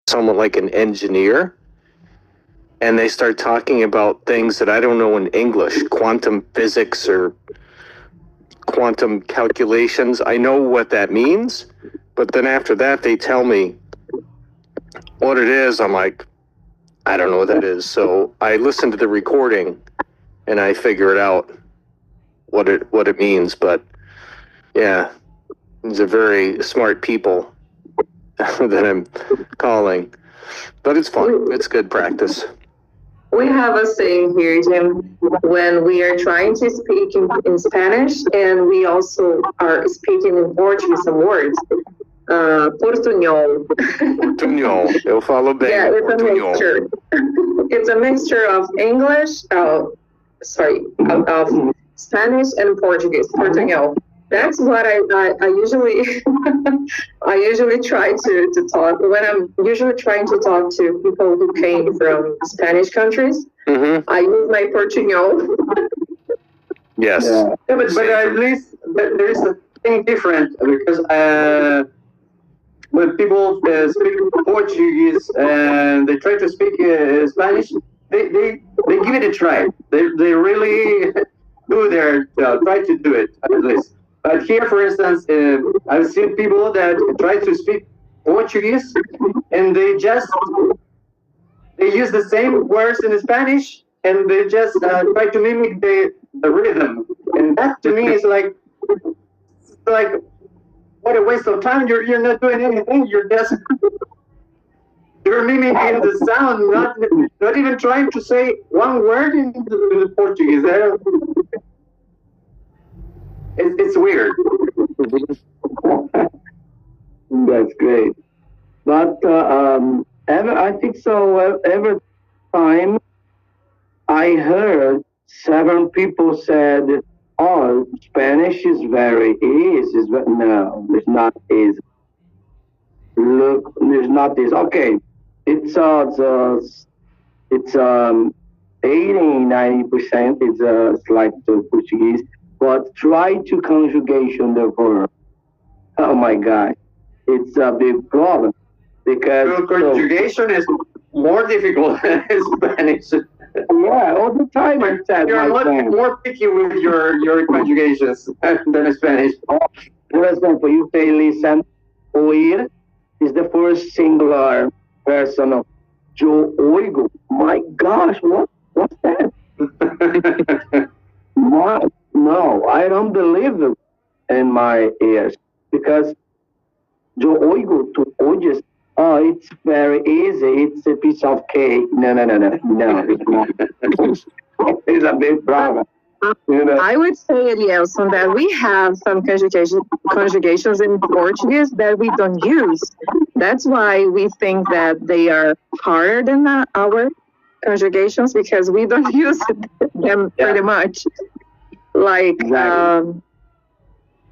someone like an engineer, and they start talking about things that I don't know in English, quantum physics or quantum calculations. I know what that means, but then after that, they tell me what it is. I'm like, I don't know what that is. So I listen to the recording and I figure it out what it means. But yeah, these are very smart people that I'm calling. But it's fun. It's good practice. We have a saying here, Jim, when we are trying to speak in Spanish and we also are speaking in Portuguese some words. Portunhol. Portunhol. Eu falo bem. Yeah, it's Portunhol. a mixture. It's a mixture of English, of Spanish and Portuguese. Portunhol. That's what I usually I usually try to talk when I'm usually trying to talk to people who came from Spanish countries. Mm-hmm. I use my Portunhol. Yes. Yeah, but at least there is a thing different because when people speak Portuguese and they try to speak Spanish, they give it a try. They really do their try to do it at least. But here, for instance, I've seen people that try to speak Portuguese and they use the same words in Spanish and they just try to mimic the rhythm. And that to me is like what a waste of time. You're not doing anything. You're mimicking the sound, not even trying to say one word in the Portuguese. It's weird. That's great. But I think so. Every time I heard several people said, "Oh, Spanish is very easy." No, it's not easy. Look, it's not easy. Okay, it's 80-90%. It's like the Portuguese. But try to conjugation the verb. Oh my God, it's a big problem because conjugation is more difficult in Spanish. Yeah, all the time I said. You're a lot more picky with your conjugations than in Spanish. For example, you say listen, oír is the first singular person of yo oigo. My gosh, what's that? No, I don't believe it in my ears because yo oigo to oyes. Oh, it's very easy. It's a piece of cake. No, it's not. It's a big problem. You know? I would say, Elielson, that we have some conjugations in Portuguese that we don't use. That's why we think that they are harder than our conjugations because we don't use them pretty much. Like, Exactly.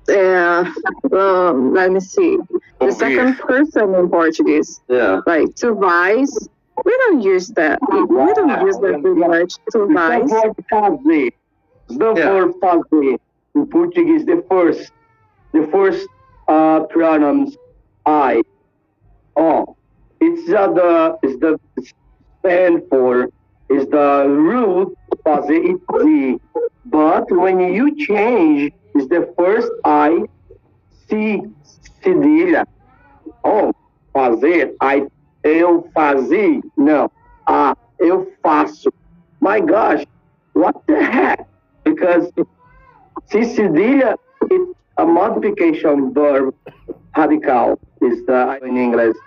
let me see. The second person in Portuguese. Yeah. Like, tu vais. We don't use that. We don't use that very much. Tu vais. The verb fazer. In Portuguese, the first pronouns I. Oh, it's the stand for is the root fazer it. But when you change, is the first I, si, cedilha. Oh, fazer, eu fazi. No, eu faço. My gosh, what the heck? Because si cedilha, it's a modification verb radical. Is in English.